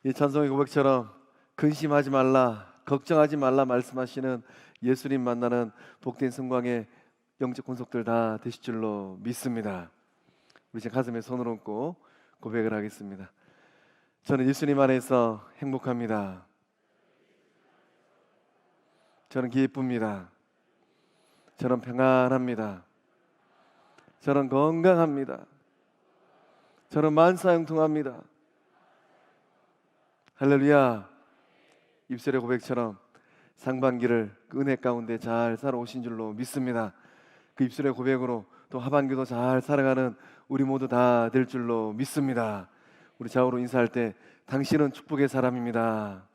이 찬송의 고백처럼 근심하지 말라, 걱정하지 말라 말씀하시는 예수님 만나는 복된 성광의 영적 권속들 다 되실 줄로 믿습니다. 우리 제 가슴에 손을 얹고 고백을 하겠습니다. 저는 예수님 안에서 행복합니다. 저는 기쁩니다. 저는 평안합니다. 저는 건강합니다. 저는 만사형통합니다. 할렐루야. 입술의 고백처럼 상반기를 그 은혜 가운데 잘 살아오신 줄로 믿습니다. 그 입술의 고백으로 또 하반기도 잘 살아가는 우리 모두 다 될 줄로 믿습니다. 우리 좌우로 인사할 때 당신은 축복의 사람입니다.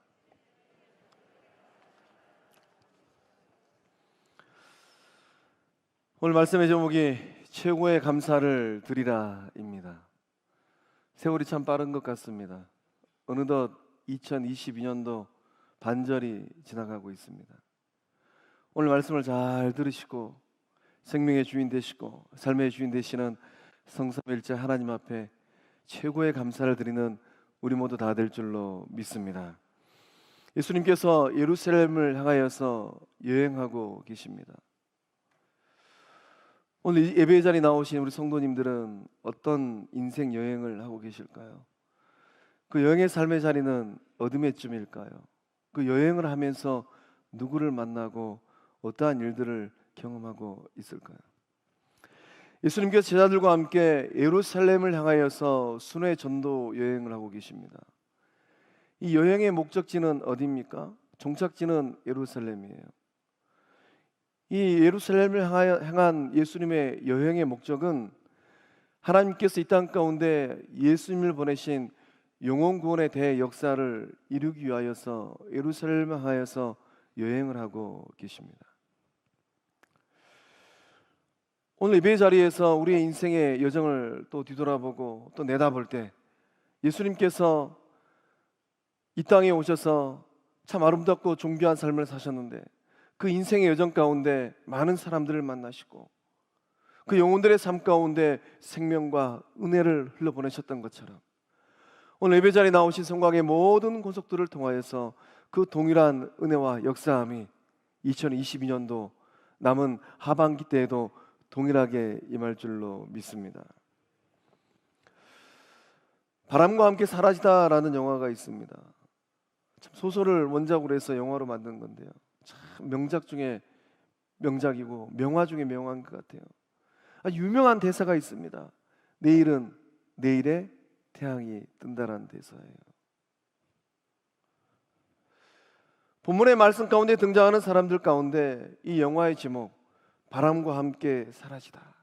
오늘 말씀의 제목이 최고의 감사를 드리라입니다. 세월이 참 빠른 것 같습니다. 어느덧 2022년도 반절이 지나가고 있습니다. 오늘 말씀을 잘 들으시고 생명의 주인 되시고 삶의 주인 되시는 성삼일체 하나님 앞에 최고의 감사를 드리는 우리 모두 다 될 줄로 믿습니다. 예수님께서 예루살렘을 향하여서 여행하고 계십니다. 오늘 예배의 자리에 나오신 우리 성도님들은 어떤 인생 여행을 하고 계실까요? 그 여행의 삶의 자리는 어디쯤일까요? 그 여행을 하면서 누구를 만나고 어떠한 일들을 경험하고 있을까요? 예수님께서 제자들과 함께 예루살렘을 향하여서 순회 전도 여행을 하고 계십니다. 이 여행의 목적지는 어디입니까? 종착지는 예루살렘이에요. 이 예루살렘을 향한 예수님의 여행의 목적은 하나님께서 이 땅 가운데 예수님을 보내신 영혼 구원의 대역사를 이루기 위하여서 예루살렘을 향하여서 여행을 하고 계십니다. 오늘 예배 자리에서 우리의 인생의 여정을 또 뒤돌아보고 또 내다볼 때 예수님께서 이 땅에 오셔서 참 아름답고 존귀한 삶을 사셨는데 그 인생의 여정 가운데 많은 사람들을 만나시고 그 영혼들의 삶 가운데 생명과 은혜를 흘려보내셨던 것처럼 오늘 예배 자리에 나오신 성광의 모든 권속들을 통하여서 그 동일한 은혜와 역사함이 2022년도 남은 하반기 때에도 동일하게 임할 줄로 믿습니다. 바람과 함께 사라지다라는 영화가 있습니다. 참 소설을 원작으로 해서 영화로 만든 건데요. 참 명작 중에 명작이고 명화 중에 명화인 것 같아요. 아주 유명한 대사가 있습니다. 내일은 내일의 태양이 뜬다라는 대사예요. 본문의 말씀 가운데 등장하는 사람들 가운데 이 영화의 제목 바람과 함께 사라지다.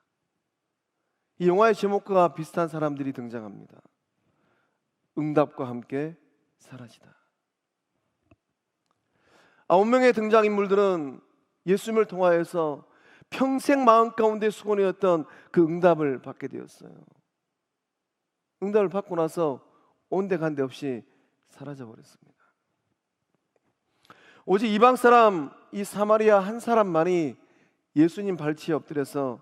이 영화의 제목과 비슷한 사람들이 등장합니다. 응답과 함께 사라지다. 9명의 등장인물들은 예수님을 통하여서 평생 마음 가운데 수건이었던 그 응답을 받게 되었어요. 응답을 받고 나서 온데간데 없이 사라져 버렸습니다. 오직 이방 사람 이 사마리아 한 사람만이 예수님 발치에 엎드려서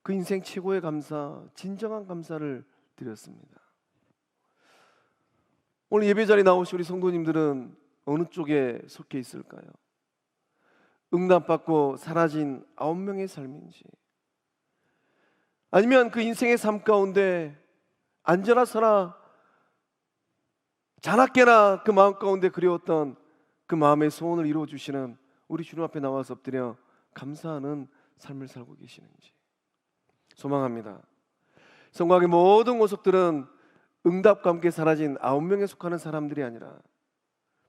그 인생 최고의 감사, 진정한 감사를 드렸습니다. 오늘 예배 자리에 나오신 우리 성도님들은 어느 쪽에 속해 있을까요? 응답받고 사라진 9명의 삶인지, 아니면 그 인생의 삶 가운데 안전하서나 자나깨나 그 마음 가운데 그리웠던 그 마음의 소원을 이루어주시는 우리 주님 앞에 나와서 엎드려 감사하는 삶을 살고 계시는지 소망합니다. 성경의 모든 모습들은 응답과 함께 사라진 9명에 속하는 사람들이 아니라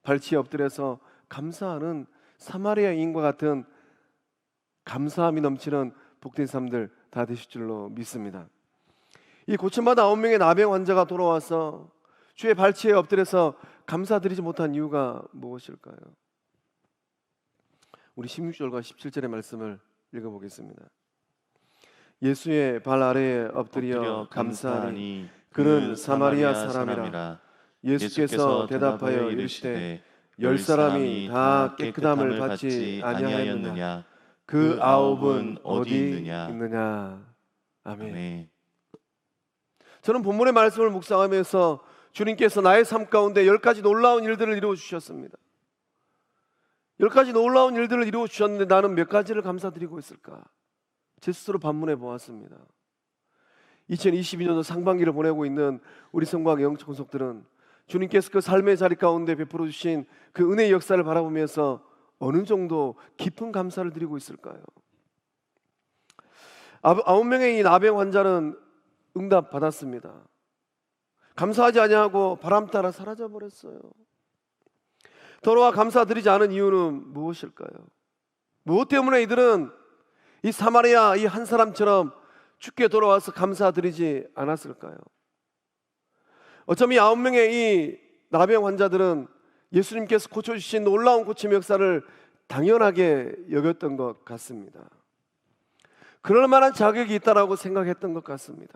발치에 엎드려서 감사하는 사마리아인과 같은 감사함이 넘치는 복된 삶들 다 되실 줄로 믿습니다. 이 고침받은 9명의 나병 환자가 돌아와서 주의 발치에 엎드려서 감사드리지 못한 이유가 무엇일까요? 우리 16절과 17절의 말씀을 읽어보겠습니다. 예수의 발 아래에 엎드려 감사하니 그는 사마리아 사람이라. 예수께서 대답하여 이르시되 10사람이 다 깨끗함을 받지 아니하였느냐? 그 9은 어디 있느냐? 아멘. 저는 본문의 말씀을 묵상하면서 주님께서 나의 삶 가운데 10가지 놀라운 일들을 이루어 주셨습니다. 10가지 놀라운 일들을 이루어 주셨는데 나는 몇 가지를 감사드리고 있을까? 제 스스로 반문해 보았습니다. 2022년도 상반기를 보내고 있는 우리 성곽의 영적 권속들은 주님께서 그 삶의 자리 가운데 베풀어 주신 그 은혜의 역사를 바라보면서 어느 정도 깊은 감사를 드리고 있을까요? 9명의 이 나병 환자는 응답 받았습니다. 감사하지 아니하고 바람 따라 사라져 버렸어요. 돌아와 감사드리지 않은 이유는 무엇일까요? 무엇 때문에 이들은 이 사마리아 이 한 사람처럼 주께 돌아와서 감사드리지 않았을까요? 어쩜 이 9명의 이 나병 환자들은 예수님께서 고쳐주신 놀라운 고침 역사를 당연하게 여겼던 것 같습니다. 그럴 만한 자격이 있다라고 생각했던 것 같습니다.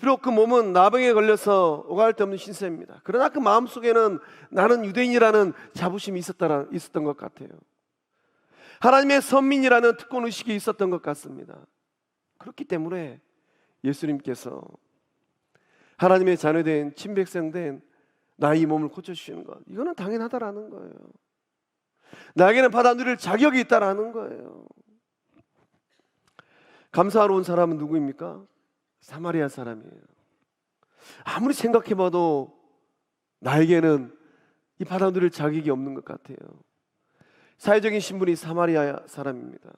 비록 그 몸은 나병에 걸려서 오갈 데 없는 신세입니다. 그러나 그 마음속에는 나는 유대인이라는 자부심이 있었던 것 같아요. 하나님의 선민이라는 특권의식이 있었던 것 같습니다. 그렇기 때문에 예수님께서 하나님의 자녀된 친백성된 나의 몸을 고쳐주시는 것, 이거는 당연하다라는 거예요. 나에게는 받아 누릴 자격이 있다라는 거예요. 감사하러 온 사람은 누구입니까? 사마리아 사람이에요. 아무리 생각해봐도 나에게는 이 받아 누릴 자격이 없는 것 같아요. 사회적인 신분이 사마리아 사람입니다.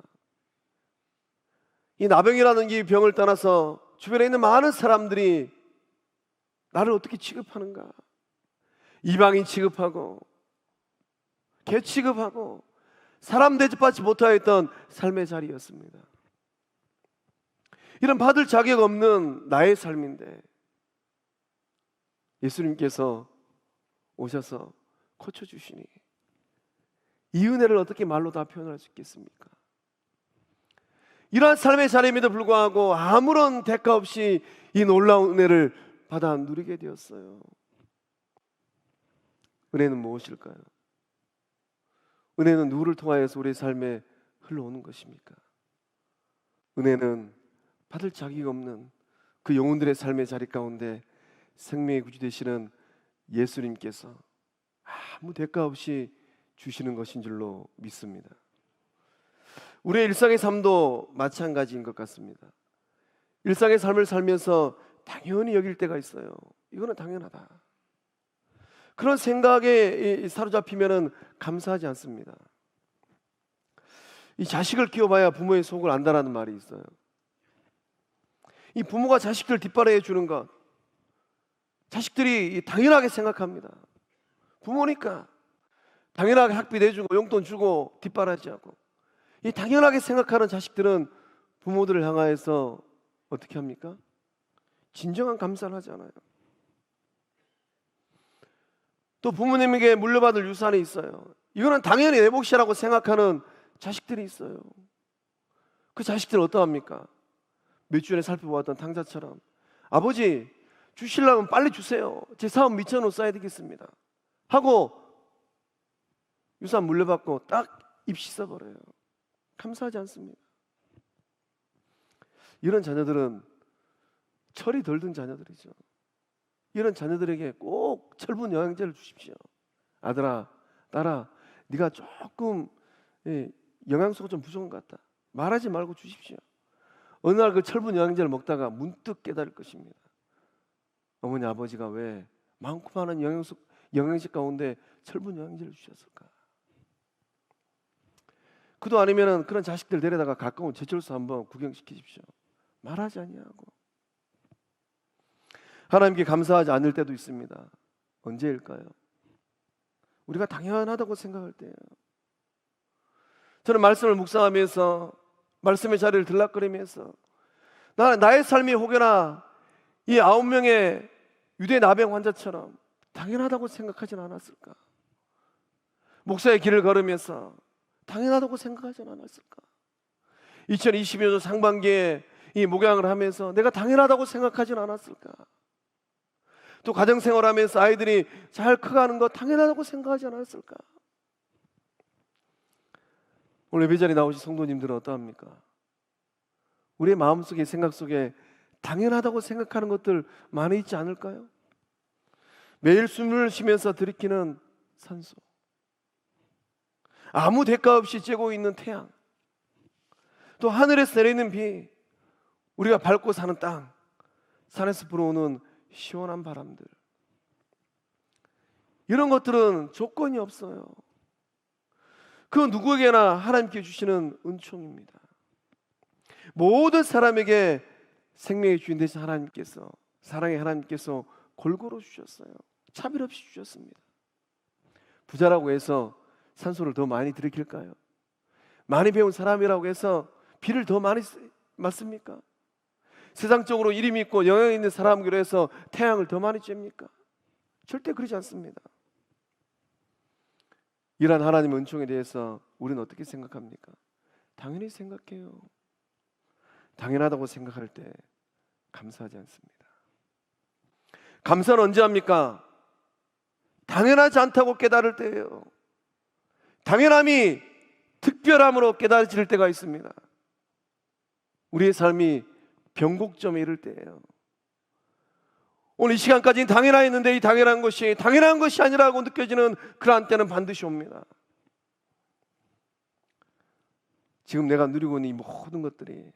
이 나병이라는 이 병을 떠나서 주변에 있는 많은 사람들이 나를 어떻게 취급하는가? 이방인 취급하고 개 취급하고 사람 대접받지 못하였던 삶의 자리였습니다. 이런 받을 자격 없는 나의 삶인데 예수님께서 오셔서 고쳐주시니 이 은혜를 어떻게 말로 다 표현할 수 있겠습니까? 이러한 삶의 자리임에도 불구하고 아무런 대가 없이 이 놀라운 은혜를 받아 누리게 되었어요. 은혜는 무엇일까요? 은혜는 누구를 통하여서 우리의 삶에 흘러오는 것입니까? 은혜는 받을 자격이 없는 그 영혼들의 삶의 자리 가운데 생명의 구주 되시는 예수님께서 아무 대가 없이 주시는 것인 줄로 믿습니다. 우리의 일상의 삶도 마찬가지인 것 같습니다. 일상의 삶을 살면서 당연히 여길 때가 있어요. 이거는 당연하다. 그런 생각에 사로잡히면 감사하지 않습니다. 이 자식을 키워봐야 부모의 속을 안다라는 말이 있어요. 이 부모가 자식들 뒷바라해 주는 것, 자식들이 당연하게 생각합니다. 부모니까 당연하게 학비 내주고 용돈 주고 뒷바라지하고, 이 당연하게 생각하는 자식들은 부모들을 향하여서 어떻게 합니까? 진정한 감사를 하지 않아요. 또 부모님에게 물려받을 유산이 있어요. 이거는 당연히 내 몫이라고 생각하는 자식들이 있어요. 그 자식들은 어떠합니까? 몇 주 전에 살펴보았던 탕자처럼 아버지 주시려면 빨리 주세요. 제 사업 미쳐놓 써야 되겠습니다 하고 유산 물려받고 딱 입 씻어버려요. 감사하지 않습니다. 이런 자녀들은 철이 덜 든 자녀들이죠. 이런 자녀들에게 꼭 철분 영양제를 주십시오. 아들아, 딸아, 네가 조금 영양소가 좀 부족한 것 같다. 말하지 말고 주십시오. 어느 날 그 철분 영양제를 먹다가 문득 깨달을 것입니다. 어머니 아버지가 왜 많고 많은 영양식 가운데 철분 영양제를 주셨을까? 그도 아니면 그런 자식들 데려다가 가까운 제철소 한번 구경시키십시오. 말하지 아니하고. 하나님께 감사하지 않을 때도 있습니다. 언제일까요? 우리가 당연하다고 생각할 때예요. 저는 말씀을 묵상하면서 말씀의 자리를 들락거리면서 나의 삶이 혹여나 이 9명의 유대 나병 환자처럼 당연하다고 생각하지는 않았을까? 목사의 길을 걸으면서 당연하다고 생각하지 않았을까? 2022년 상반기에 이 목양을 하면서 내가 당연하다고 생각하지는 않았을까? 또 가정생활하면서 아이들이 잘 커가는 거 당연하다고 생각하지 않았을까? 오늘 예배자리에 나오신 성도님들은 어떠합니까? 우리의 마음속에 생각 속에 당연하다고 생각하는 것들 많이 있지 않을까요? 매일 숨을 쉬면서 들이키는 산소, 아무 대가 없이 쬐고 있는 태양, 또 하늘에서 내리는 비, 우리가 밟고 사는 땅, 산에서 불어오는 시원한 바람들, 이런 것들은 조건이 없어요. 그 누구에게나 하나님께 주시는 은총입니다. 모든 사람에게 생명의 주인 되신 하나님께서, 사랑의 하나님께서 골고루 주셨어요. 차별 없이 주셨습니다. 부자라고 해서 산소를 더 많이 들이킬까요? 많이 배운 사람이라고 해서 비를 더 많이 맞습니까? 세상적으로 이름 있고 영향 있는 사람으로 해서 태양을 더 많이 쬐입니까? 절대 그러지 않습니다. 이러한 하나님의 은총에 대해서 우리는 어떻게 생각합니까? 당연히 생각해요. 당연하다고 생각할 때 감사하지 않습니다. 감사는 언제 합니까? 당연하지 않다고 깨달을 때예요. 당연함이 특별함으로 깨달아질 때가 있습니다. 우리의 삶이 변곡점에 이를 때예요. 오늘 이 시간까지는 당연했는데 이 당연한 것이 아니라고 느껴지는 그러한 때는 반드시 옵니다. 지금 내가 누리고 있는 이 모든 것들이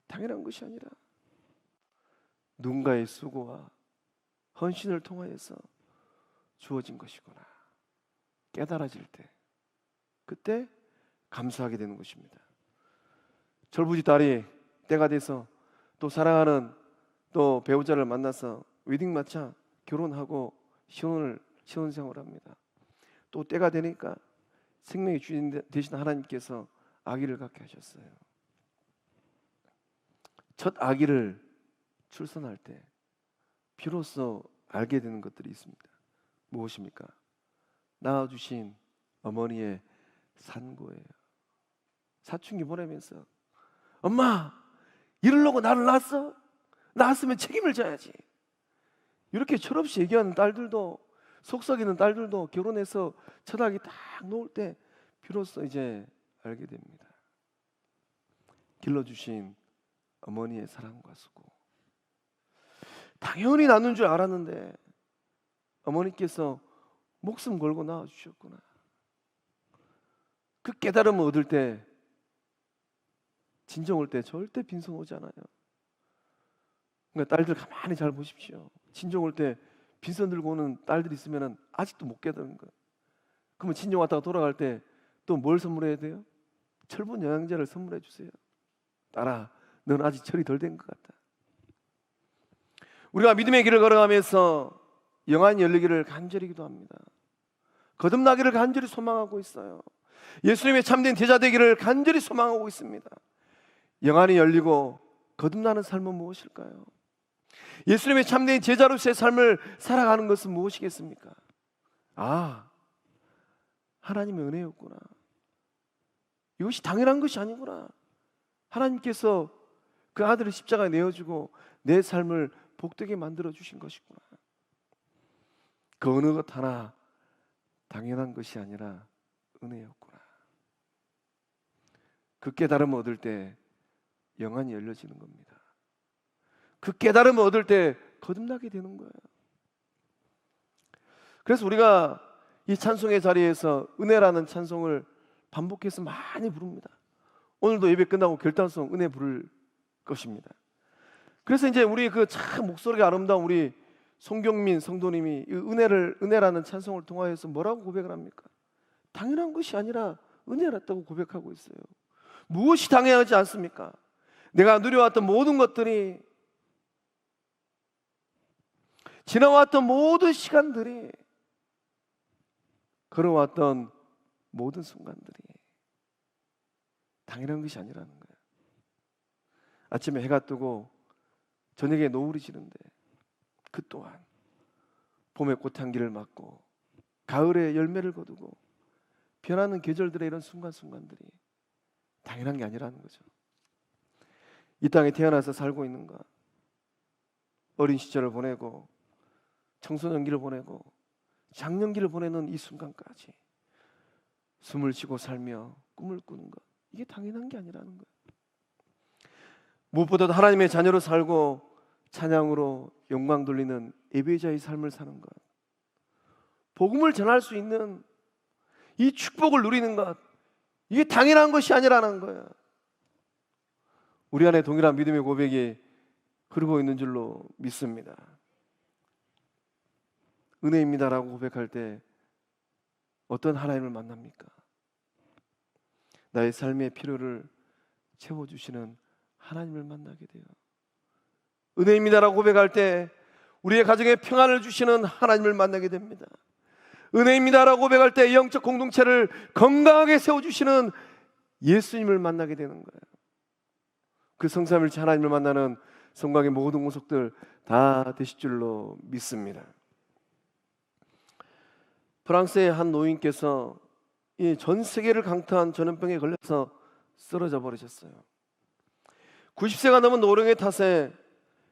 당연한 것이 아니라 누군가의 수고와 헌신을 통하여서 주어진 것이구나 깨달아질 때, 그때 감사하게 되는 것입니다. 절부지 딸이 때가 돼서 또 사랑하는 또 배우자를 만나서 웨딩 마차 결혼하고 신혼생활을 합니다. 또 때가 되니까 생명의 주인 되신 하나님께서 아기를 갖게 하셨어요. 첫 아기를 출산할 때 비로소 알게 되는 것들이 있습니다. 무엇입니까? 낳아주신 어머니의 산고예요. 사춘기 보내면서 엄마 이러려고 나를 낳았어? 낳았으면 책임을 져야지. 이렇게 철없이 얘기하는 딸들도, 속썩이는 딸들도 결혼해서 첫 아기 딱 놓을 때 비로소 이제 알게 됩니다. 길러주신 어머니의 사랑과 수고, 당연히 낳는 줄 알았는데 어머니께서 목숨 걸고 낳아주셨구나. 그 깨달음을 얻을 때, 진정 올 때 절대 빈손 오지 않아요. 그러니까 딸들 가만히 잘 보십시오. 친정 올 때 빈손 들고 오는 딸들이 있으면 아직도 못 깨닫는 거예요. 그러면 친정 왔다가 돌아갈 때 또 뭘 선물해야 돼요? 철분 영양제를 선물해 주세요. 딸아, 넌 아직 철이 덜 된 것 같다. 우리가 믿음의 길을 걸어가면서 영안이 열리기를 간절히 기도합니다. 거듭나기를 간절히 소망하고 있어요. 예수님의 참된 제자 되기를 간절히 소망하고 있습니다. 영안이 열리고 거듭나는 삶은 무엇일까요? 예수님의 참된 제자로서의 삶을 살아가는 것은 무엇이겠습니까? 아, 하나님의 은혜였구나. 이것이 당연한 것이 아니구나. 하나님께서 그 아들을 십자가에 내어주고 내 삶을 복되게 만들어 주신 것이구나. 그 어느 것 하나 당연한 것이 아니라 은혜였구나. 그 깨달음을 얻을 때 영안이 열려지는 겁니다. 그 깨달음을 얻을 때 거듭나게 되는 거예요. 그래서 우리가 이 찬송의 자리에서 은혜라는 찬송을 반복해서 많이 부릅니다. 오늘도 예배 끝나고 결단송 은혜 부를 것입니다. 그래서 이제 우리 그 참 목소리가 아름다운 우리 송경민 성도님이 이 은혜라는 찬송을 통하여서 뭐라고 고백을 합니까? 당연한 것이 아니라 은혜였다고 고백하고 있어요. 무엇이 당연하지 않습니까? 내가 누려왔던 모든 것들이, 지나왔던 모든 시간들이, 걸어왔던 모든 순간들이 당연한 것이 아니라는 거예요. 아침에 해가 뜨고 저녁에 노을이 지는데 그 또한 봄의 꽃향기를 맡고 가을에 열매를 거두고 변하는 계절들의 이런 순간순간들이 당연한 게 아니라는 거죠. 이 땅에 태어나서 살고 있는가, 어린 시절을 보내고 청소년기를 보내고 장년기를 보내는 이 순간까지 숨을 쉬고 살며 꿈을 꾸는 것, 이게 당연한 게 아니라는 거예요. 무엇보다도 하나님의 자녀로 살고 찬양으로 영광 돌리는 예배자의 삶을 사는 것, 복음을 전할 수 있는 이 축복을 누리는 것, 이게 당연한 것이 아니라는 거예요. 우리 안에 동일한 믿음의 고백이 흐르고 있는 줄로 믿습니다. 은혜입니다라고 고백할 때 어떤 하나님을 만납니까? 나의 삶의 필요를 채워주시는 하나님을 만나게 돼요. 은혜입니다라고 고백할 때 우리의 가정에 평안을 주시는 하나님을 만나게 됩니다. 은혜입니다라고 고백할 때 영적 공동체를 건강하게 세워주시는 예수님을 만나게 되는 거예요. 그 성삼일체 하나님을 만나는 성곽의 모든 구석들 다 되실 줄로 믿습니다. 프랑스의 한 노인께서 이 전 세계를 강타한 전염병에 걸려서 쓰러져 버리셨어요. 90세가 넘은 노령의 탓에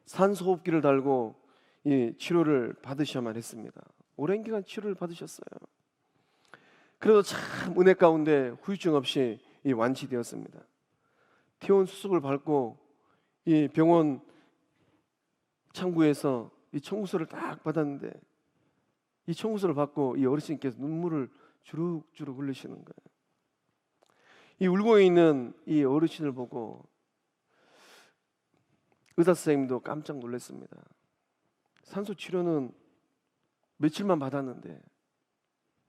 산소호흡기를 달고 이 치료를 받으셔야만 했습니다. 오랜 기간 치료를 받으셨어요. 그래도 참 은혜 가운데 후유증 없이 이 완치되었습니다. 퇴원 수습을 밟고 이 병원 창구에서 이 청구서를 딱 받았는데, 이 청구서를 받고 이 어르신께서 눈물을 주룩주룩 흘리시는 거예요. 이 울고 있는 이 어르신을 보고 의사 선생님도 깜짝 놀랐습니다. 산소 치료는 며칠만 받았는데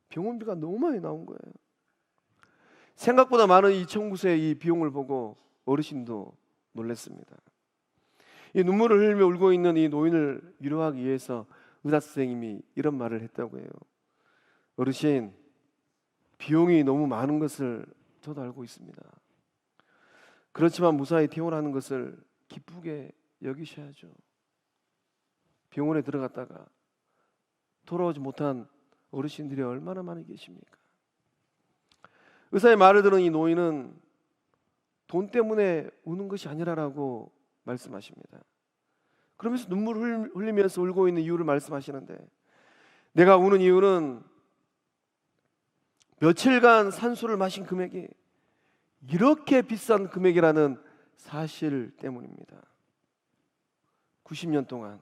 병원비가 너무 많이 나온 거예요. 생각보다 많은 이 청구서의 이 비용을 보고 어르신도 놀랐습니다. 이 눈물을 흘리며 울고 있는 이 노인을 위로하기 위해서 의사 선생님이 이런 말을 했다고 해요. 어르신, 비용이 너무 많은 것을 저도 알고 있습니다. 그렇지만 무사히 퇴원하는 것을 기쁘게 여기셔야죠. 병원에 들어갔다가 돌아오지 못한 어르신들이 얼마나 많이 계십니까? 의사의 말을 들은 이 노인은 돈 때문에 우는 것이 아니라고 말씀하십니다. 그러면서 눈물을 흘리면서 울고 있는 이유를 말씀하시는데, 내가 우는 이유는 며칠간 산소를 마신 금액이 이렇게 비싼 금액이라는 사실 때문입니다. 90년 동안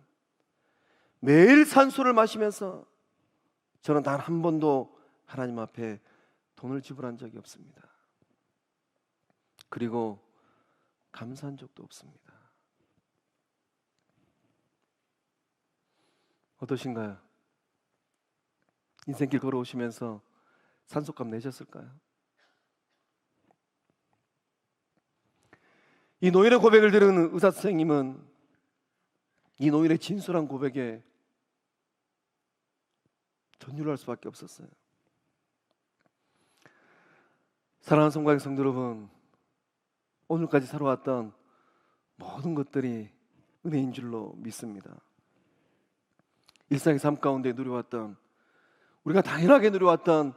매일 산소를 마시면서 저는 단 한 번도 하나님 앞에 돈을 지불한 적이 없습니다. 그리고 감사한 적도 없습니다. 어떠신가요? 인생길 걸어오시면서 산소값 내셨을까요? 이 노인의 고백을 들은 의사 선생님은 이 노인의 진솔한 고백에 전율할 수밖에 없었어요. 사랑하는 성곽의 성도 여러분, 오늘까지 살아왔던 모든 것들이 은혜인 줄로 믿습니다. 일상의 삶 가운데 누려왔던, 우리가 당연하게 누려왔던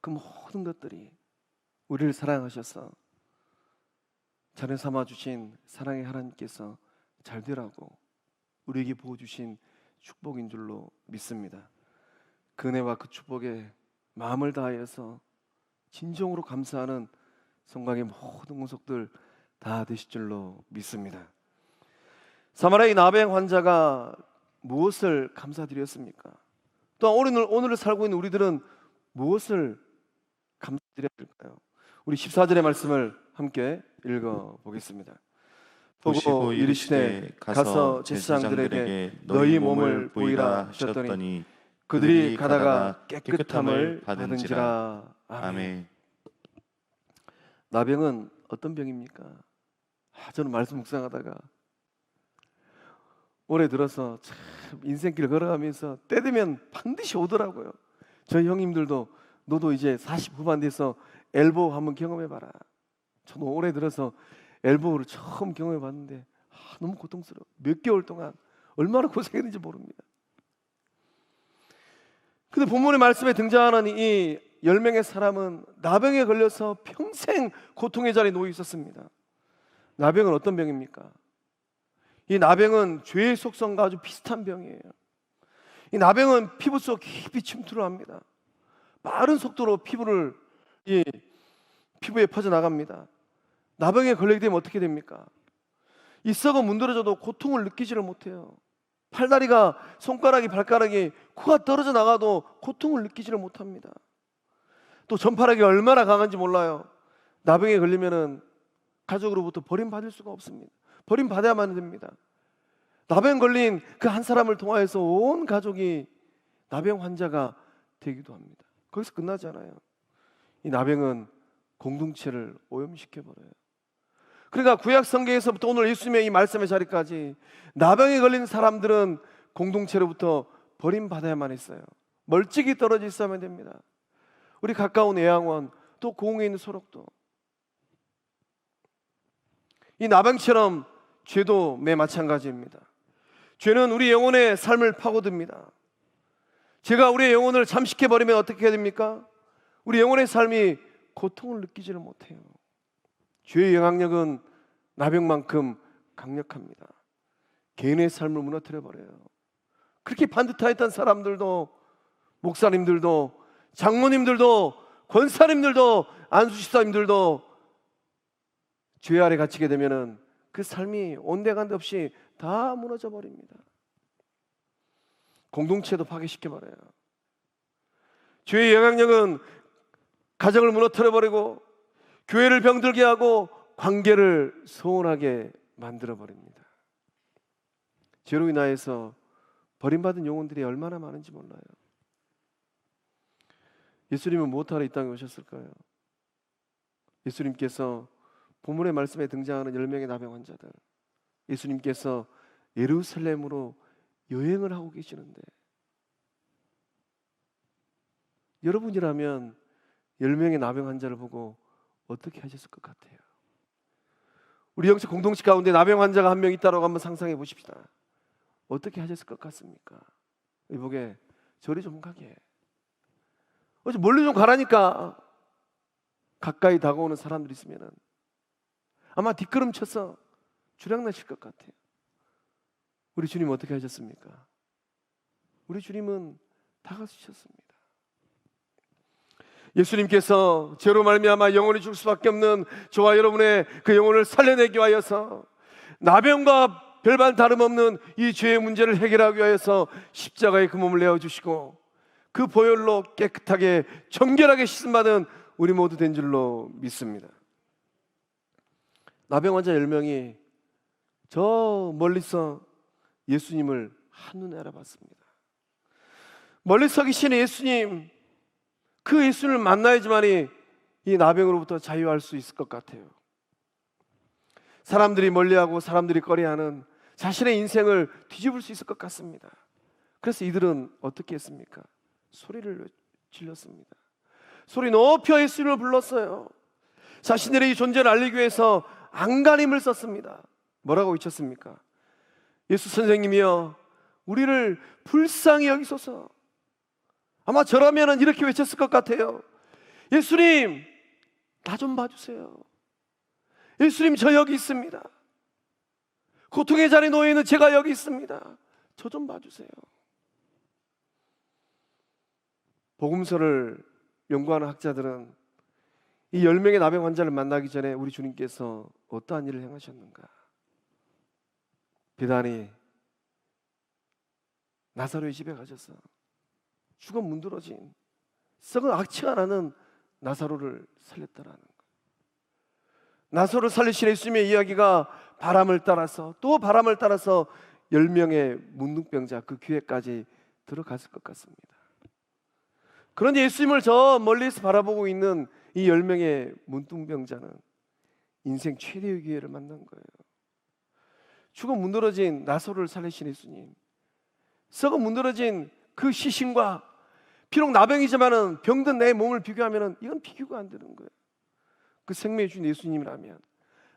그 모든 것들이 우리를 사랑하셔서 자녀 삼아주신 사랑의 하나님께서 잘 되라고 우리에게 부어주신 축복인 줄로 믿습니다. 그 은혜와 그 축복에 마음을 다하여서 진정으로 감사하는 성곽의 모든 구석들 다 되실 줄로 믿습니다. 사마리아 나병 환자가 무엇을 감사드렸습니까? 또한 오늘을 살고 있는 우리들은 무엇을 감사드려야 될까요? 우리 14절의 말씀을 함께 읽어보겠습니다. 보시고 이르시되 가서 제사장들에게 너희 몸을 보이라 하셨더니 그들이 가다가 깨끗함을 받은지라. 아멘. 나병은 어떤 병입니까? 저는 말씀 묵상하다가 올해 들어서 참 인생길 걸어가면서 때 되면 반드시 오더라고요. 저희 형님들도 너도 이제 40 후반 돼서 엘보우 한번 경험해봐라. 저는 올해 들어서 엘보우를 처음 경험해봤는데 너무 고통스러워. 몇 개월 동안 얼마나 고생했는지 모릅니다. 근데 본문의 말씀에 등장하는 이 10명의 사람은 나병에 걸려서 평생 고통의 자리에 놓여 있었습니다. 나병은 어떤 병입니까? 이 나병은 죄의 속성과 아주 비슷한 병이에요. 이 나병은 피부 속 깊이 침투를 합니다. 빠른 속도로 피부에 퍼져나갑니다. 나병에 걸리게 되면 어떻게 됩니까? 이 썩어 문드러져도 고통을 느끼지를 못해요. 팔다리가, 손가락이, 발가락이, 코가 떨어져 나가도 고통을 느끼지를 못합니다. 또 전파력이 얼마나 강한지 몰라요. 나병에 걸리면은 가족으로부터 버림받을 수가 없습니다. 버림받아야만 됩니다. 나병 걸린 그 한 사람을 통하여서 온 가족이 나병 환자가 되기도 합니다. 거기서 끝나지 않아요. 이 나병은 공동체를 오염시켜버려요. 그러니까 구약 성경에서부터 오늘 예수님의 이 말씀의 자리까지 나병에 걸린 사람들은 공동체로부터 버림받아야만 했어요. 멀찍이 떨어져 있어야만 됩니다. 우리 가까운 애양원, 또 고흥에 있는 소록도, 이 나병처럼 죄도 매 마찬가지입니다. 죄는 우리 영혼의 삶을 파고듭니다. 죄가 우리의 영혼을 잠식해버리면 어떻게 해야 됩니까? 우리 영혼의 삶이 고통을 느끼지를 못해요. 죄의 영향력은 나병만큼 강력합니다. 개인의 삶을 무너뜨려버려요. 그렇게 반듯하였던 사람들도, 목사님들도, 장로님들도, 권사님들도, 안수집사님들도 죄 아래 갇히게 되면은 그 삶이 온데간데 없이 다 무너져 버립니다. 공동체도 파괴시켜버려요. 죄의 영향력은 가정을 무너뜨려 버리고, 교회를 병들게 하고, 관계를 소원하게 만들어 버립니다. 죄로 인하여서 버림받은 영혼들이 얼마나 많은지 몰라요. 예수님은 무엇하러 이 땅에 오셨을까요? 예수님께서 본문의 말씀에 등장하는 10명의 나병 환자들, 예수님께서 예루살렘으로 여행을 하고 계시는데, 여러분이라면 10명의 나병 환자를 보고 어떻게 하셨을 것 같아요? 우리 영적 공동체 가운데 나병 환자가 한 명 있다고 한번 상상해 보십시다. 어떻게 하셨을 것 같습니까? 이보게 저리 좀 가게, 어제 멀리 좀 가라니까. 가까이 다가오는 사람들이 있으면 아마 뒷걸음쳐서 주량나실 것 같아요. 우리 주님 어떻게 하셨습니까? 우리 주님은 다가서셨습니다. 예수님께서 죄로 말미암아 영혼이 죽을 수밖에 없는 저와 여러분의 그 영혼을 살려내기 위하여서, 나병과 별반 다름없는 이 죄의 문제를 해결하기 위하여서 십자가에 그 몸을 내어주시고, 그 보혈로 깨끗하게 정결하게 씻음받은 우리 모두 된 줄로 믿습니다. 나병 환자 10명이 저 멀리서 예수님을 한눈에 알아봤습니다. 멀리 서 계신 예수님, 그 예수님을 만나야지만이 이 나병으로부터 자유할 수 있을 것 같아요. 사람들이 멀리하고 사람들이 꺼려하는 자신의 인생을 뒤집을 수 있을 것 같습니다. 그래서 이들은 어떻게 했습니까? 소리를 질렀습니다. 소리 높여 예수님을 불렀어요. 자신들의 이 존재를 알리기 위해서 안간힘을 썼습니다. 뭐라고 외쳤습니까? 예수 선생님이여, 우리를 불쌍히 여기소서. 아마 저라면 이렇게 외쳤을 것 같아요. 예수님, 나 좀 봐주세요. 예수님, 저 여기 있습니다. 고통의 자리에 놓여 있는 제가 여기 있습니다. 저 좀 봐주세요. 복음서를 연구하는 학자들은 이 10명의 나병 환자를 만나기 전에 우리 주님께서 어떠한 일을 행하셨는가? 비단이 나사로의 집에 가셔서 죽어 문드러진 썩은 악취가 나는 나사로를 살렸다라는 거예요. 나사로를 살리신 예수님의 이야기가 바람을 따라서 또 바람을 따라서 10명의 문둥병자 그 귀에까지 들어갔을 것 같습니다. 그런데 예수님을 저 멀리서 바라보고 있는 이 10명의 문둥병자는 인생 최대의 기회를 만난 거예요. 죽어 문드러진 나사로를 살리신 예수님, 썩어 문드러진 그 시신과, 비록 나병이지만은 병든 내 몸을 비교하면은 이건 비교가 안 되는 거예요. 그 생명의 주인 예수님이라면,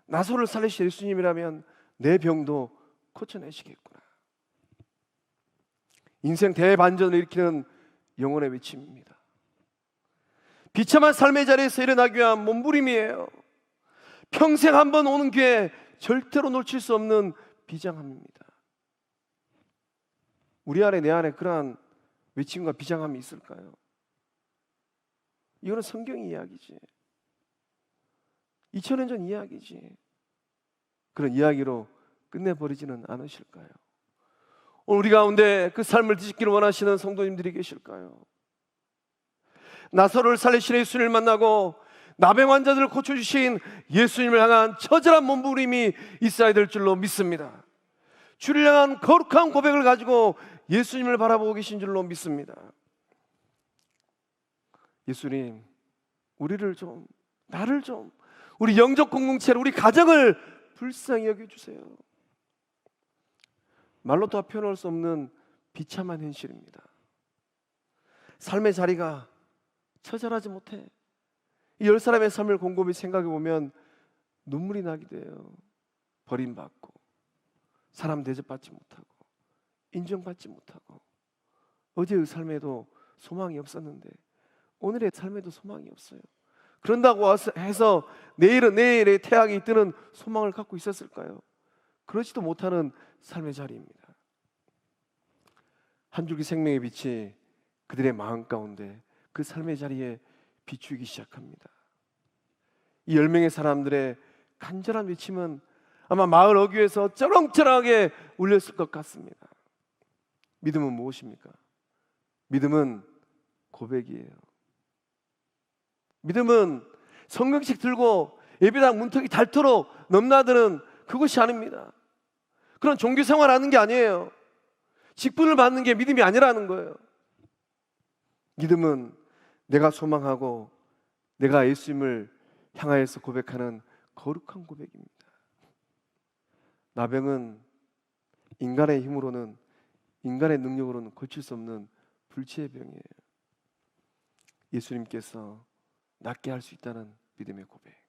나사로를 살리신 예수님이라면 내 병도 고쳐내시겠구나. 인생 대반전을 일으키는 영혼의 외침입니다. 비참한 삶의 자리에서 일어나기 위한 몸부림이에요. 평생 한 번 오는 기회 절대로 놓칠 수 없는 비장함입니다. 우리 안에, 내 안에 그러한 외침과 비장함이 있을까요? 이거는 성경 이야기지, 2000년 전 이야기지. 그런 이야기로 끝내버리지는 않으실까요? 오늘 우리 가운데 그 삶을 뒤집기를 원하시는 성도님들이 계실까요? 나사로를 살리신 예수님을 만나고 나병 환자들을 고쳐주신 예수님을 향한 처절한 몸부림이 있어야 될 줄로 믿습니다. 주를 향한 거룩한 고백을 가지고 예수님을 바라보고 계신 줄로 믿습니다. 예수님, 우리를 좀, 나를 좀, 우리 영적 공동체를, 우리 가정을 불쌍히 여겨주세요. 말로 다 표현할 수 없는 비참한 현실입니다. 삶의 자리가 처절하지 못해. 이 10사람의 삶을 곰곰이 생각해 보면 눈물이 나기도 해요. 버림받고, 사람 대접받지 못하고, 인정받지 못하고, 어제의 삶에도 소망이 없었는데 오늘의 삶에도 소망이 없어요. 그런다고 해서 내일은 내일의 태양이 뜨는 소망을 갖고 있었을까요? 그러지도 못하는 삶의 자리입니다. 한 줄기 생명의 빛이 그들의 마음 가운데 그 삶의 자리에 비추기 시작합니다. 이 10명의 사람들의 간절한 외침은 아마 마을 어귀에서 쩌렁쩌렁하게 울렸을 것 같습니다. 믿음은 무엇입니까? 믿음은 고백이에요. 믿음은 성경책 들고 예배당 문턱이 닳도록 넘나드는 그것이 아닙니다. 그런 종교 생활하는 게 아니에요. 직분을 받는 게 믿음이 아니라는 거예요. 믿음은 내가 소망하고 내가 예수님을 향하여서 고백하는 거룩한 고백입니다. 나병은 인간의 힘으로는, 인간의 능력으로는 고칠 수 없는 불치의 병이에요. 예수님께서 낫게 할 수 있다는 믿음의 고백.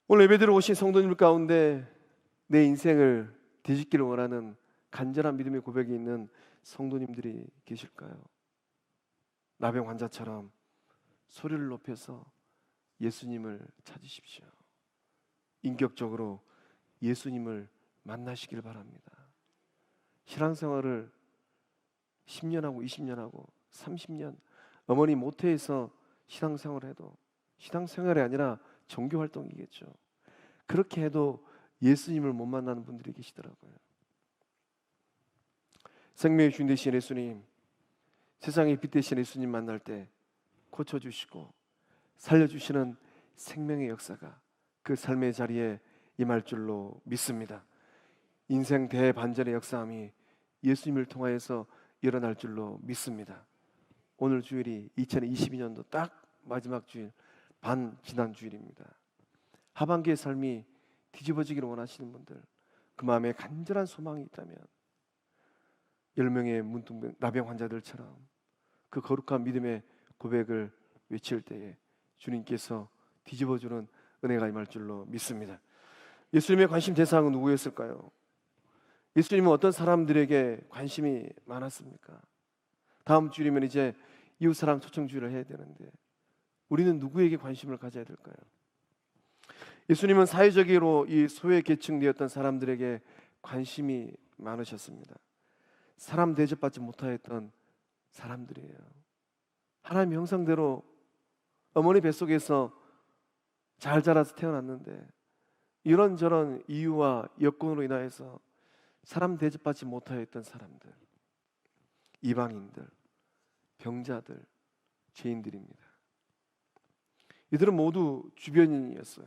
오늘 예배드려 오신 성도님 가운데 내 인생을 뒤집기를 원하는 간절한 믿음의 고백이 있는 성도님들이 계실까요? 나병 환자처럼 소리를 높여서 예수님을 찾으십시오. 인격적으로 예수님을 만나시길 바랍니다. 신앙생활을 10년하고 20년하고 30년 어머니 모태에서 신앙생활을 해도 신앙생활이 아니라 종교활동이겠죠. 그렇게 해도 예수님을 못 만나는 분들이 계시더라고요. 생명의 주인 되신 예수님, 세상의 빛 되신 예수님 만날 때 고쳐주시고 살려주시는 생명의 역사가 그 삶의 자리에 임할 줄로 믿습니다. 인생 대반전의 역사함이 예수님을 통하여서 일어날 줄로 믿습니다. 오늘 주일이 2022년도 딱 마지막 주일, 반 지난 주일입니다. 하반기의 삶이 뒤집어지기를 원하시는 분들, 그 마음에 간절한 소망이 있다면 10명의 문둥병 나병 환자들처럼 그 거룩한 믿음의 고백을 외칠 때에 주님께서 뒤집어주는 은혜가 임할 줄로 믿습니다. 예수님의 관심 대상은 누구였을까요? 예수님은 어떤 사람들에게 관심이 많았습니까? 다음 주일이면 이제 이웃사랑 초청주일을 해야 되는데 우리는 누구에게 관심을 가져야 될까요? 예수님은 사회적으로 이 소외 계층되었던 사람들에게 관심이 많으셨습니다. 사람 대접받지 못하였던 사람들이에요. 하나님의 형상대로 어머니 뱃속에서 잘 자라서 태어났는데 이런저런 이유와 여건으로 인하여서 사람 대접받지 못하였던 사람들, 이방인들, 병자들, 죄인들입니다. 이들은 모두 주변인이었어요.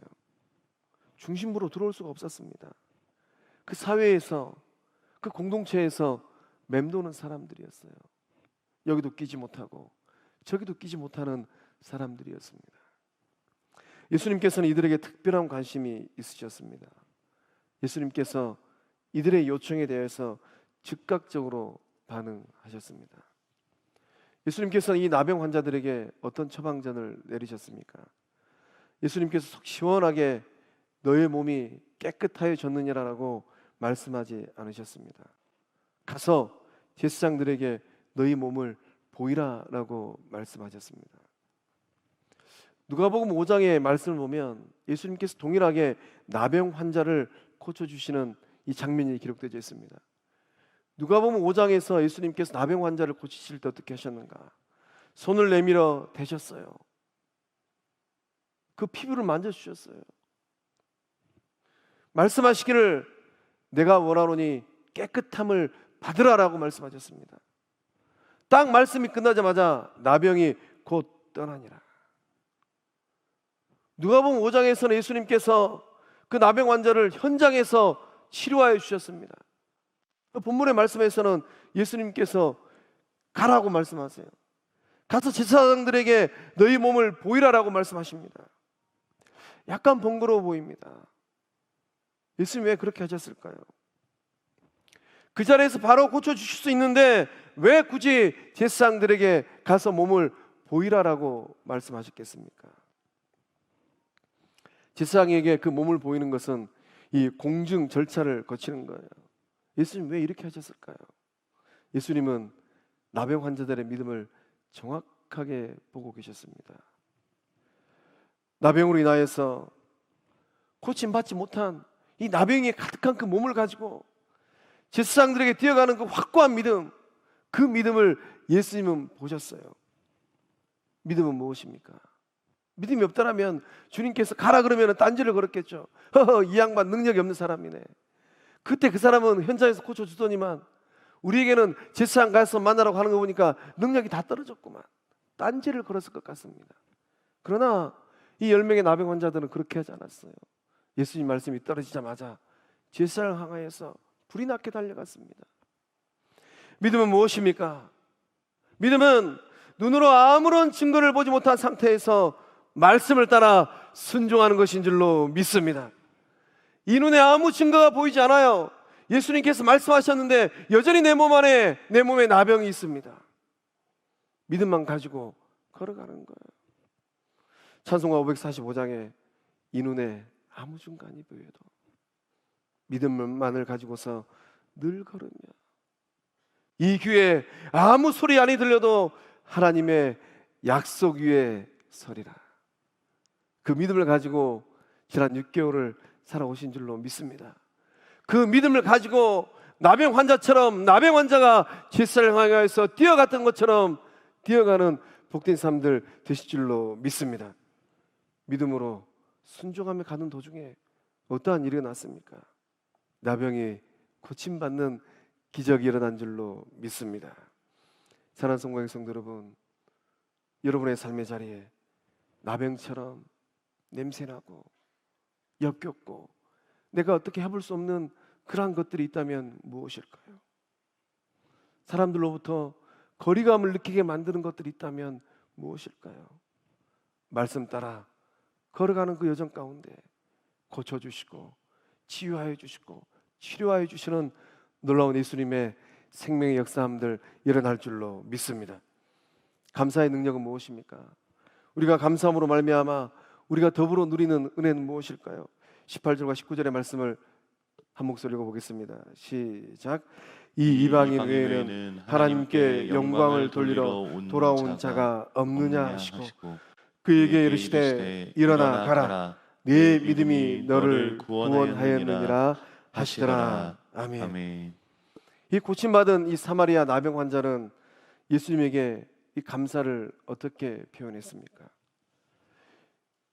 중심부로 들어올 수가 없었습니다. 그 사회에서, 그 공동체에서 맴도는 사람들이었어요. 여기도 끼지 못하고 저기도 끼지 못하는 사람들이었습니다. 예수님께서는 이들에게 특별한 관심이 있으셨습니다. 예수님께서 이들의 요청에 대해서 즉각적으로 반응하셨습니다. 예수님께서는 이 나병 환자들에게 어떤 처방전을 내리셨습니까? 예수님께서 속 시원하게 너의 몸이 깨끗하여졌느냐라고 말씀하지 않으셨습니다. 가서 제사장들에게 너희 몸을 보이라라고 말씀하셨습니다. 누가복음 5장의 말씀을 보면 예수님께서 동일하게 나병 환자를 고쳐주시는 이 장면이 기록되어 있습니다. 누가복음 5장에서 예수님께서 나병 환자를 고치실 때 어떻게 하셨는가? 손을 내밀어 대셨어요. 그 피부를 만져주셨어요. 말씀하시기를 내가 원하노니 깨끗함을 받으라라고 말씀하셨습니다. 딱 말씀이 끝나자마자 나병이 곧 떠나니라. 누가복음 5장에서는 예수님께서 그 나병 환자를 현장에서 치료하여 주셨습니다. 본문의 말씀에서는 예수님께서 가라고 말씀하세요. 가서 제사장들에게 너희 몸을 보이라라고 말씀하십니다. 약간 번거로워 보입니다. 예수님 왜 그렇게 하셨을까요? 그 자리에서 바로 고쳐주실 수 있는데 왜 굳이 제사장들에게 가서 몸을 보이라라고 말씀하셨겠습니까? 제사장에게 그 몸을 보이는 것은 이 공증 절차를 거치는 거예요. 예수님 왜 이렇게 하셨을까요? 예수님은 나병 환자들의 믿음을 정확하게 보고 계셨습니다. 나병으로 인하여서 고침받지 못한 이 나병이 가득한 그 몸을 가지고 제사장들에게 뛰어가는 그 확고한 믿음, 그 믿음을 예수님은 보셨어요. 믿음은 무엇입니까? 믿음이 없다라면 주님께서 가라 그러면 딴지를 걸었겠죠. 허허, 이 양반 능력이 없는 사람이네. 그때 그 사람은 현장에서 고쳐주더니만 우리에게는 제사장 가서 만나라고 하는 거 보니까 능력이 다 떨어졌구만. 딴지를 걸었을 것 같습니다. 그러나 이 10명의 나병 환자들은 그렇게 하지 않았어요. 예수님 말씀이 떨어지자마자 제사장을 향하여서 불이 나게 달려갔습니다. 믿음은 무엇입니까? 믿음은 눈으로 아무런 증거를 보지 못한 상태에서 말씀을 따라 순종하는 것인 줄로 믿습니다. 이 눈에 아무 증거가 보이지 않아요. 예수님께서 말씀하셨는데 여전히 내 몸 안에, 내 몸에 나병이 있습니다. 믿음만 가지고 걸어가는 거예요. 찬송가 545장에 이 눈에 아무 증거가 보여도 믿음만을 가지고서 늘 걸으며 이 귀에 아무 소리 아니 들려도 하나님의 약속 위에 서리라. 그 믿음을 가지고 지난 6개월을 살아오신 줄로 믿습니다. 그 믿음을 가지고 나병 환자처럼 나병 환자가 제사를 향하여서 뛰어갔던 것처럼 뛰어가는 복된 사람들 되실 줄로 믿습니다. 믿음으로 순종하며 가는 도중에 어떠한 일이 났습니까? 나병이 고침받는 기적이 일어난 줄로 믿습니다. 사랑하는 성도의 성도 여러분, 여러분의 삶의 자리에 나병처럼 냄새나고 역겹고 내가 어떻게 해볼 수 없는 그러한 것들이 있다면 무엇일까요? 사람들로부터 거리감을 느끼게 만드는 것들이 있다면 무엇일까요? 말씀 따라 걸어가는 그 여정 가운데 고쳐주시고 치유하여 주시고 치료하여 주시는 놀라운 예수님의 생명의 역사함들 일어날 줄로 믿습니다. 감사의 능력은 무엇입니까? 우리가 감사함으로 말미암아 우리가 더불어 누리는 은혜는 무엇일까요? 18절과 19절의 말씀을 한 목소리 읽어보겠습니다. 시작. 이 이방인 외에는 하나님께 영광을 돌리러 돌아온 자가 없느냐 하시고 그에게 이르시되 일어나 가라 네 믿음이 너를 구원하였느니라 하시더라. 아멘. 이 고침받은 이 사마리아 나병 환자는 예수님에게 이 감사를 어떻게 표현했습니까?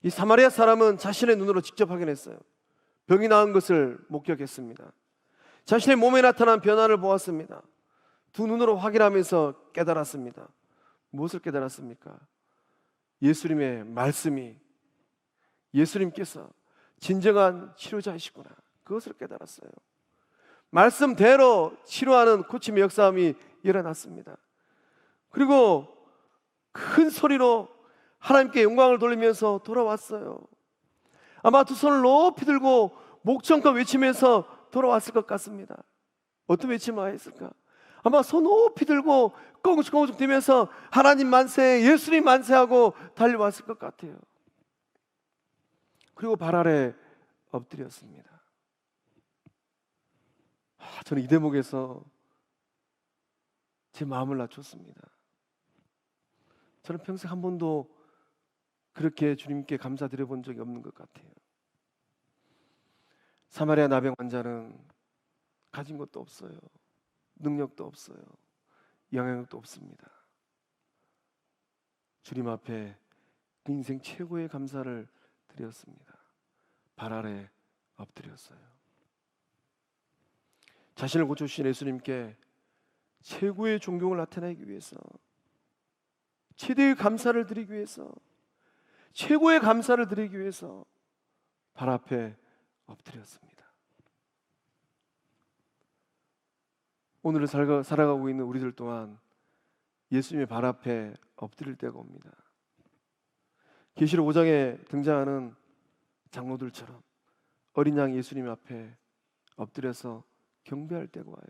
이 사마리아 사람은 자신의 눈으로 직접 확인했어요. 병이 나은 것을 목격했습니다. 자신의 몸에 나타난 변화를 보았습니다. 두 눈으로 확인하면서 깨달았습니다. 무엇을 깨달았습니까? 예수님의 말씀이 예수님께서 진정한 치료자이시구나. 그것을 깨달았어요. 말씀대로 치료하는 고침의 역사함이 일어났습니다. 그리고 큰 소리로 하나님께 영광을 돌리면서 돌아왔어요. 아마 두 손을 높이 들고 목청껏 외치면서 돌아왔을 것 같습니다. 어떤 외침을 하였을까? 아마 손 높이 들고 꽁죽꽁죽 뛰면서 하나님 만세, 예수님 만세하고 달려왔을 것 같아요. 그리고 발 아래 엎드렸습니다. 저는 이 대목에서 제 마음을 낮췄습니다. 저는 평생 한 번도 그렇게 주님께 감사드려 본 적이 없는 것 같아요. 사마리아 나병 환자는 가진 것도 없어요. 능력도 없어요. 영향력도 없습니다. 주님 앞에 그 인생 최고의 감사를 드렸습니다. 발 아래 엎드렸어요. 자신을 고쳐주신 예수님께 최고의 존경을 나타내기 위해서, 최대의 감사를 드리기 위해서, 최고의 감사를 드리기 위해서 발 앞에 엎드렸습니다. 오늘을 살아가고 있는 우리들 또한 예수님의 발 앞에 엎드릴 때가 옵니다. 계시록 5장에 등장하는 장로들처럼 어린 양 예수님 앞에 엎드려서 경배할 때가 와요.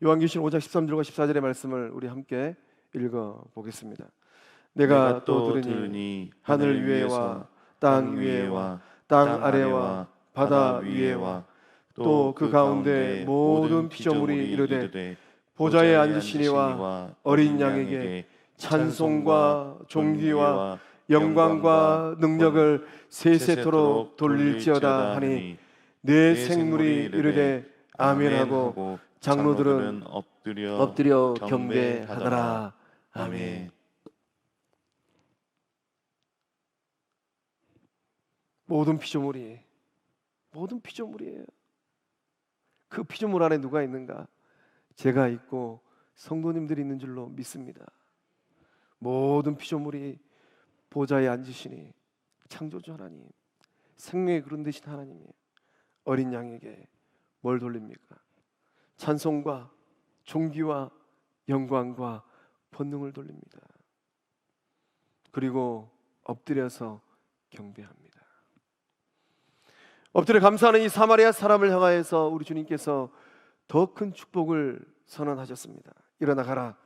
요한계시록 5장 13절과 14절의 말씀을 우리 함께 읽어보겠습니다. 내가 또 들으니 하늘 위에와 땅 위에와 땅 아래와 바다 위에와 또 그 가운데 모든 피조물이 이르되 보좌에 앉으시니와 어린 양에게 찬송과 존귀와 영광과 능력을 세세토록 돌릴지어다 하니 내 생물이 이르되 아멘하고 장로들은 엎드려 경배하더라. 아멘. 모든 피조물이에요. 그 피조물 안에 누가 있는가? 제가 있고 성도님들이 있는 줄로 믿습니다. 모든 피조물이 보좌에 앉으시니 창조주 하나님, 생명의 그런 되신 하나님이 어린 양에게 뭘 돌립니까? 찬송과 존귀와 영광과 본능을 돌립니다. 그리고 엎드려서 경배합니다. 엎드려 감사하는 이 사마리아 사람을 향하여서 우리 주님께서 더 큰 축복을 선언하셨습니다. 일어나 가라,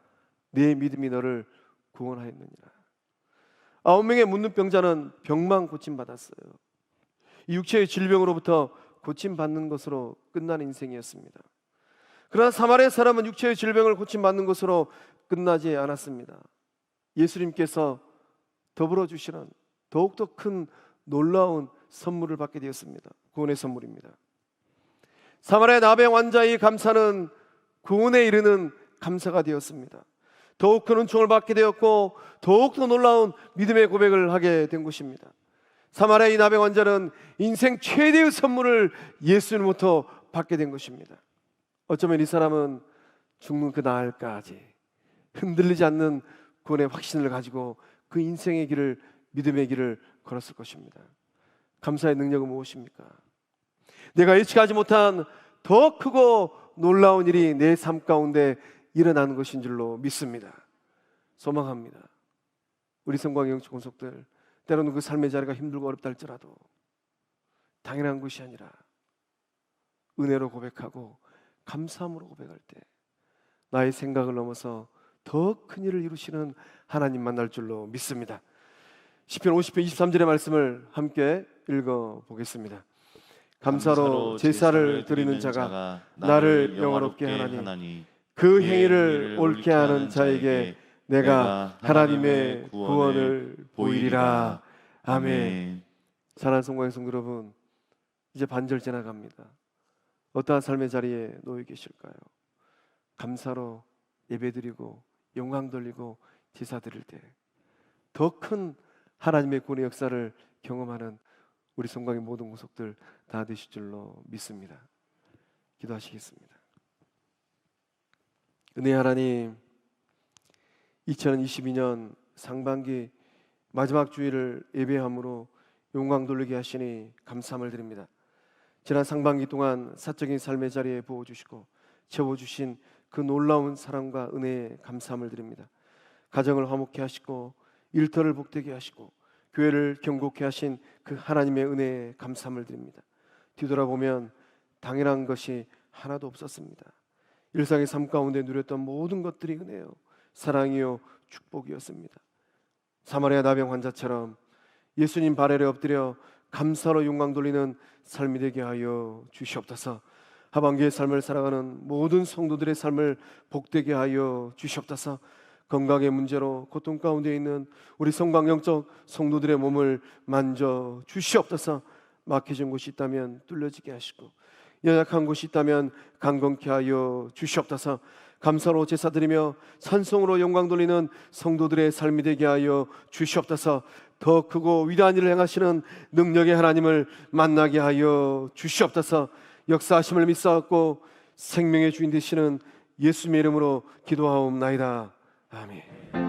내 믿음이 너를 구원하였느니라. 9명의 문둥병자는 병만 고침받았어요. 이 육체의 질병으로부터 고침받는 것으로 끝나는 인생이었습니다. 그러나 사마리아 사람은 육체의 질병을 고침받는 것으로 끝나지 않았습니다. 예수님께서 더불어 주시는 더욱더 큰 놀라운 선물을 받게 되었습니다. 구원의 선물입니다. 사마리아 나병 환자의 감사는 구원에 이르는 감사가 되었습니다. 더욱 큰 은총을 받게 되었고 더욱 더 놀라운 믿음의 고백을 하게 된 것입니다. 사마리아의 나병 환자는 인생 최대의 선물을 예수님부터 받게 된 것입니다. 어쩌면 이 사람은 죽는 그 날까지 흔들리지 않는 구원의 확신을 가지고 그 인생의 길을, 믿음의 길을 걸었을 것입니다. 감사의 능력은 무엇입니까? 내가 예측하지 못한 더 크고 놀라운 일이 내 삶 가운데 일어나는 것인 줄로 믿습니다. 소망합니다. 우리 성광 영적 권속들, 때로는 그 삶의 자리가 힘들고 어렵다 할지라도 당연한 것이 아니라 은혜로 고백하고 감사함으로 고백할 때 나의 생각을 넘어서 더 큰 일을 이루시는 하나님 만날 줄로 믿습니다. 시편 50편 23절의 말씀을 함께 읽어보겠습니다. 감사로 제사를 드리는 자가 나를 영화롭게 하나니 그 행위를 옳게 하는 자에게 내가 하나님의 구원을 보이리라. 아멘. 사랑하는 성도의 성도 여러분, 이제 반절 지나갑니다. 어떠한 삶의 자리에 놓여 계실까요? 감사로 예배드리고 영광 돌리고 제사 드릴 때 더 큰 하나님의 구원의 역사를 경험하는 우리 성광의 모든 구속들 다 되실 줄로 믿습니다. 기도하시겠습니다. 은혜 하나님, 2022년 상반기 마지막 주일을 예배함으로 영광 돌리게 하시니 감사함을 드립니다. 지난 상반기 동안 사적인 삶의 자리에 부어주시고 채워주신 그 놀라운 사랑과 은혜에 감사함을 드립니다. 가정을 화목케 하시고 일터를 복되게 하시고 교회를 경고케 하신 그 하나님의 은혜에 감사함을 드립니다. 뒤돌아보면 당연한 것이 하나도 없었습니다. 일상의 삶 가운데 누렸던 모든 것들이 은혜요, 사랑이요, 축복이었습니다. 사마리아 나병 환자처럼 예수님 발에 엎드려 감사로 영광 돌리는 삶이 되게 하여 주시옵소서. 하반기의 삶을 살아가는 모든 성도들의 삶을 복되게 하여 주시옵소서. 건강의 문제로 고통 가운데 있는 우리 성광영적 성도들의 몸을 만져 주시옵소서. 막혀진 곳이 있다면 뚫려지게 하시고 연약한 곳이 있다면 강건케 하여 주시옵소서. 감사로 제사드리며 찬송으로 영광 돌리는 성도들의 삶이 되게 하여 주시옵소서. 더 크고 위대한 일을 행하시는 능력의 하나님을 만나게 하여 주시옵소서. 역사하심을 믿사옵고 생명의 주인 되시는 예수님의 이름으로 기도하옵나이다. 아멘.